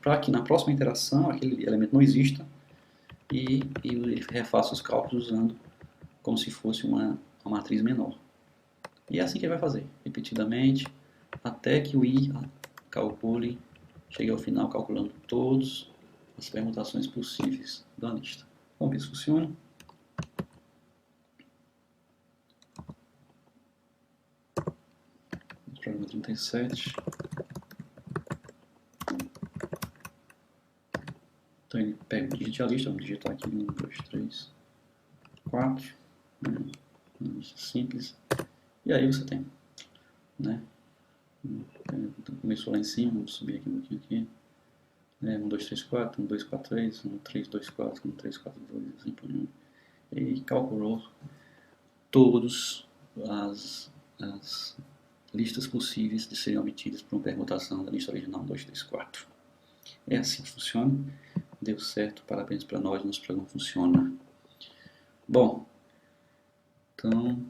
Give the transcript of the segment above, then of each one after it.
para que na próxima interação aquele elemento não exista e ele refaça os cálculos usando como se fosse uma matriz menor. E é assim que ele vai fazer, repetidamente, até que o i calcule, chegue ao final calculando todas as permutações possíveis da lista. Vamos ver se funciona. Problema 37. Então ele pega o digite a lista, vamos digitar aqui 1, 2, 3, 4. Uma lista simples. E aí você tem, né? Então começou lá em cima, vamos subir aqui um pouquinho aqui. 1, 2, 3, 4, 1, 2, 4, 3, 1, 3, 2, 4, 1, 3, 4, 2, assim por diante. E calculou todas as listas possíveis de serem obtidas por uma permutação da lista original 1, 2, 3, 4. É assim que funciona. Deu certo, parabéns para nós, nosso programa funciona. Bom, então,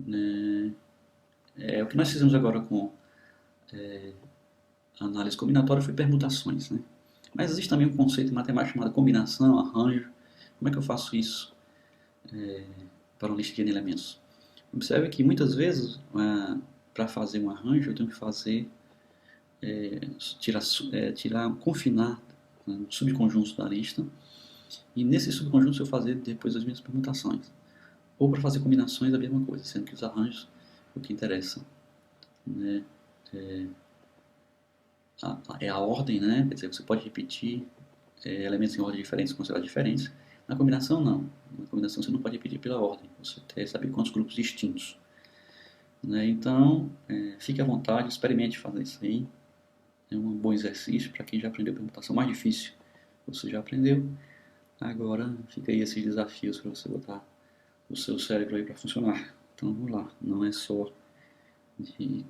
o que nós fizemos agora com a análise combinatória foi permutações, né? Mas existe também um conceito matemático chamado combinação, arranjo. Como é que eu faço isso para uma lista de elementos? Observe que muitas vezes, para fazer um arranjo, eu tenho que fazer, confinar subconjuntos da lista, e nesses subconjuntos eu fazer depois as minhas permutações. Ou para fazer combinações a mesma coisa, sendo que os arranjos o que interessa, né, é a ordem, né? Quer dizer, você pode repetir elementos em ordem diferentes considerados diferentes. Na combinação não, na combinação você não pode repetir pela ordem, você tem que saber quantos grupos distintos, né? Então, fique à vontade, experimente fazer isso aí. É um bom exercício para quem já aprendeu permutação mais difícil. Você já aprendeu, agora fica aí esses desafios para você botar o seu cérebro aí para funcionar. Então vamos lá, não é só de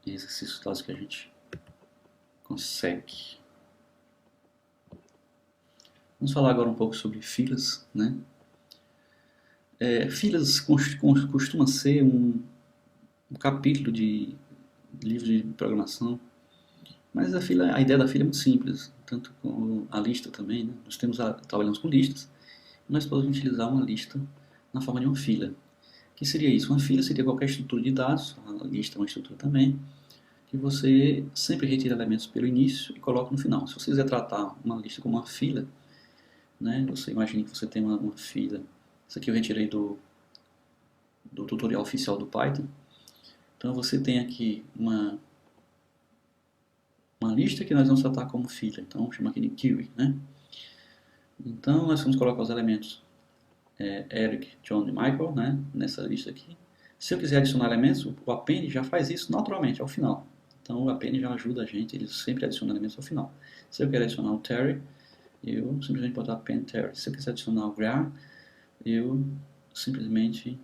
exercícios clássicos que a gente consegue. Vamos falar agora um pouco sobre filas, né? Filas costuma ser um capítulo de livro de programação, mas a ideia da fila é muito simples, tanto como a lista também, né? Nós trabalhamos com listas, e nós podemos utilizar uma lista na forma de uma fila. O que seria isso? Uma fila seria qualquer estrutura de dados, a lista é uma estrutura também, que você sempre retira elementos pelo início e coloca no final. Se você quiser tratar uma lista como uma fila, né, você imagina que você tem uma fila. Isso aqui eu retirei do tutorial oficial do Python. Então você tem aqui uma lista que nós vamos tratar como fila. Então vamos chamar aqui de query, né? Então nós vamos colocar os elementos Eric, John e Michael, né, nessa lista aqui. Se eu quiser adicionar elementos, o append já faz isso naturalmente ao final. Então o append já ajuda a gente, ele sempre adiciona elementos ao final. Se eu quero adicionar o Terry, eu simplesmente botar append Terry. Se eu quiser adicionar o Graham, eu simplesmente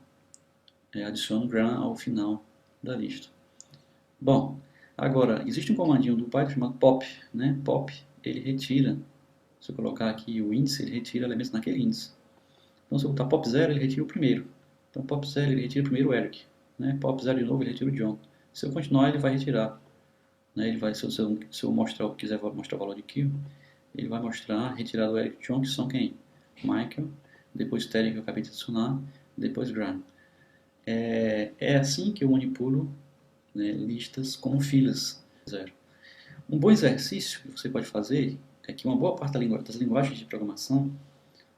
adiciono Graham ao final da lista. Bom, agora existe um comandinho do Python chamado pop, né? Pop, ele retira, se eu colocar aqui o índice, ele retira elementos naquele índice. Então se eu botar pop 0, ele retira o primeiro. Então pop 0, ele retira o primeiro Eric, né? Pop 0 de novo, ele retira o John. Se eu continuar, ele vai retirar, né? Ele vai, se eu quiser mostrar o valor de kill, ele vai mostrar retirar do Eric e John, que são quem? Michael, depois Terry, que eu acabei de adicionar, depois Graham. É assim que eu manipulo, né, listas como filas. Um bom exercício que você pode fazer é que uma boa parte das linguagens de programação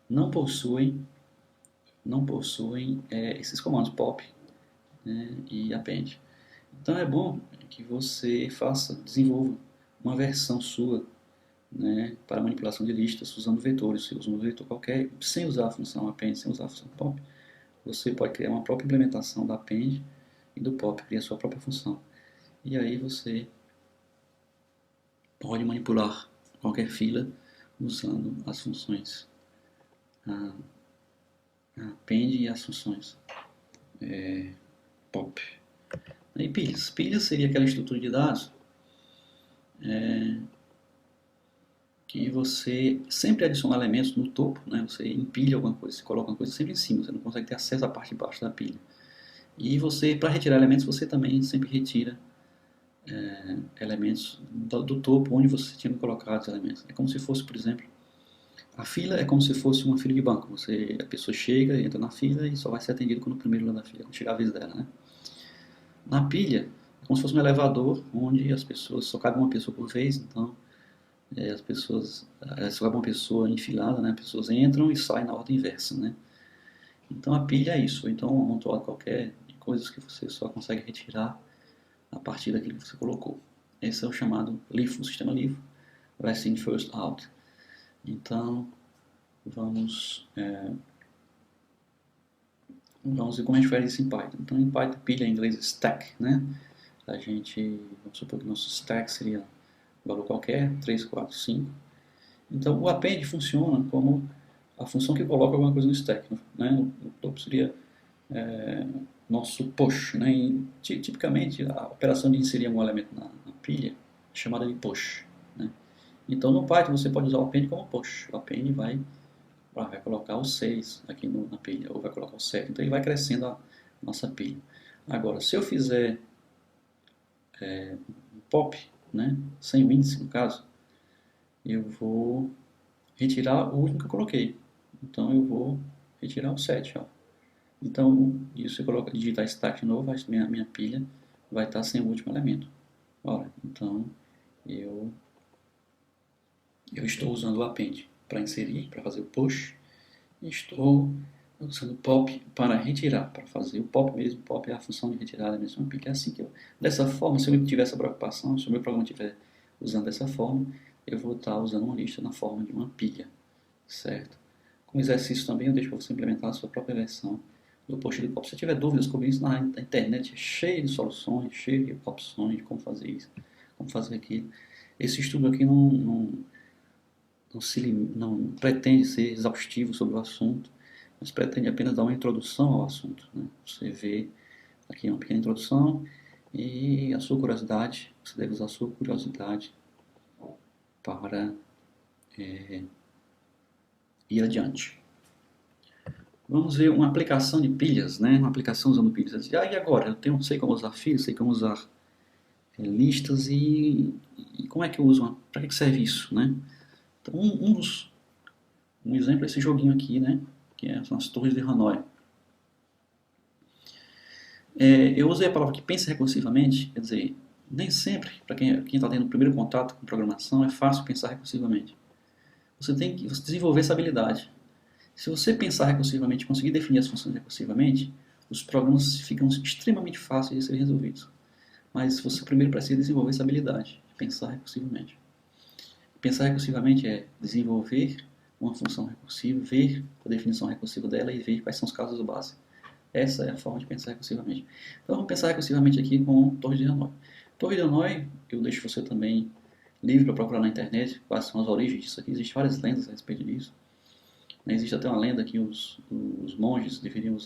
não possuem esses comandos pop, né, e append. Então é bom que você desenvolva uma versão sua, né, para manipulação de listas usando vetores. Se usa um vetor qualquer, sem usar a função append, sem usar a função pop, você pode criar uma própria implementação da append e do pop, criar a sua própria função. E aí você pode manipular qualquer fila usando as funções a append e as funções pop. E pilhas. Pilhas seria aquela estrutura de dados que você sempre adiciona elementos no topo, né? Você empilha alguma coisa, você coloca uma coisa sempre em cima, você não consegue ter acesso à parte de baixo da pilha. E você, para retirar elementos, você também sempre retira elementos do topo onde você tinha colocado os elementos. É como se fosse, por exemplo, a fila é como se fosse uma fila de banco. A pessoa chega, entra na fila e só vai ser atendido quando o primeiro lá da fila, quando chegar a vez dela, né? Na pilha, é como se fosse um elevador onde as pessoas, só cabe uma pessoa por vez, então as pessoas, só cabe uma pessoa enfilada, né? As pessoas entram e saem na ordem inversa, né? Então a pilha é isso, ou então um amontoado qualquer de coisas que você só consegue retirar a partir daquilo que você colocou. Esse é o chamado LIFO, o sistema LIFO, Last In First Out. Então, vamos ver como a gente faz isso em Python. Então, em Python, pilha em inglês stack, né? Vamos supor que nosso stack seria um valor qualquer, 3, 4, 5. Então, o append funciona como a função que coloca alguma coisa no stack, né? O topo seria nosso push, né? E, tipicamente, a operação de inserir um elemento na pilha é chamada de push, né? Então, no Python, você pode usar o append como push. O append vai colocar o 6 aqui na pilha, ou vai colocar o 7. Então, ele vai crescendo a nossa pilha. Agora, se eu fizer um pop, né, sem o índice, no caso, eu vou retirar o último que eu coloquei. Então, eu vou retirar o 7. Ó. Então, isso eu digitar stack de novo, minha pilha vai estar sem o último elemento. Ora, então, eu estou usando o append para inserir, para fazer o push, e estou usando o pop para retirar, para fazer o pop mesmo. Pop é a função de retirada mesmo, pilha. É assim que dessa forma, se eu tiver essa preocupação, se o meu programa estiver usando dessa forma, eu vou estar usando uma lista na forma de uma pilha, certo? Como exercício também, eu deixo para você implementar a sua própria versão do post do pop. Se tiver dúvidas sobre isso, na internet é cheio de soluções, cheio de opções de como fazer isso, como fazer aquilo. Esse estudo aqui não pretende ser exaustivo sobre o assunto, mas pretende apenas dar uma introdução ao assunto, né? Você vê aqui uma pequena introdução e a sua curiosidade, você deve usar a sua curiosidade para ir adiante. Vamos ver uma aplicação de pilhas, né? Uma aplicação usando pilhas. E agora? Eu sei como usar filas, sei como usar listas e como é que eu uso? Para que serve isso, né? Então, um exemplo é esse joguinho aqui, né? Que são as torres de Hanoi. Eu usei a palavra que pensa recursivamente, quer dizer, nem sempre, para quem está tendo o primeiro contato com programação, é fácil pensar recursivamente. Você tem que desenvolver essa habilidade. Se você pensar recursivamente e conseguir definir as funções recursivamente, os problemas ficam extremamente fáceis de serem resolvidos. Mas você primeiro precisa desenvolver essa habilidade de pensar recursivamente. Pensar recursivamente é desenvolver uma função recursiva, ver a definição recursiva dela e ver quais são os casos base. Essa é a forma de pensar recursivamente. Então vamos pensar recursivamente aqui com Torre de Hanoi. Torre de Hanoi, eu deixo você também livre para procurar na internet quais são as origens disso aqui. Existem várias lendas a respeito disso. Existe até uma lenda que os monges deveriam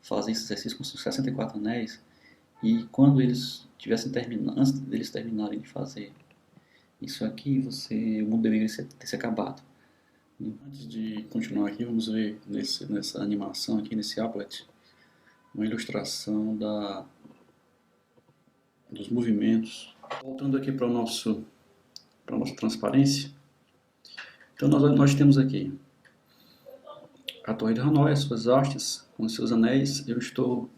fazer esse exercício com 64 anéis e quando eles antes deles terminarem de fazer isso aqui, o mundo deveria ter se acabado. Antes de continuar aqui, vamos ver nessa animação aqui, nesse applet, uma ilustração dos movimentos. Voltando aqui para a nossa transparência. Então nós temos aqui a Torre de Hanoi, as suas hastes, com os seus anéis. Eu estou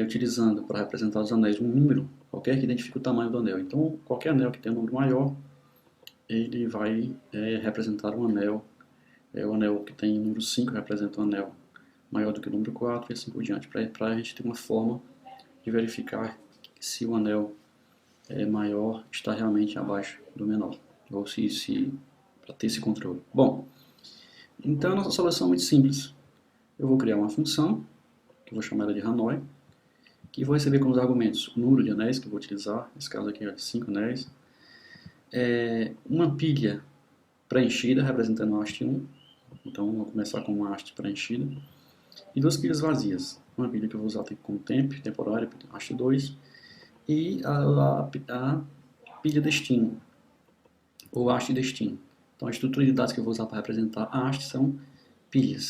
utilizando para representar os anéis um número qualquer que identifique o tamanho do anel. Então, qualquer anel que tenha um número maior, ele vai representar um anel. O anel que tem número 5 representa um anel maior do que o número 4 e assim por diante, para a gente ter uma forma de verificar se o anel maior está realmente abaixo do menor, ou para ter esse controle. Bom, então a nossa solução é muito simples. Eu vou criar uma função, que eu vou chamar ela de Hanoi, que vou receber como argumentos o número de anéis que eu vou utilizar, nesse caso aqui é 5 anéis, uma pilha preenchida representando a haste 1, então vou começar com uma haste preenchida, e duas pilhas vazias, uma pilha que eu vou usar como temp, temporária, haste 2, e a pilha destino, ou haste destino. Então a estrutura de dados que eu vou usar para representar a haste são pilhas.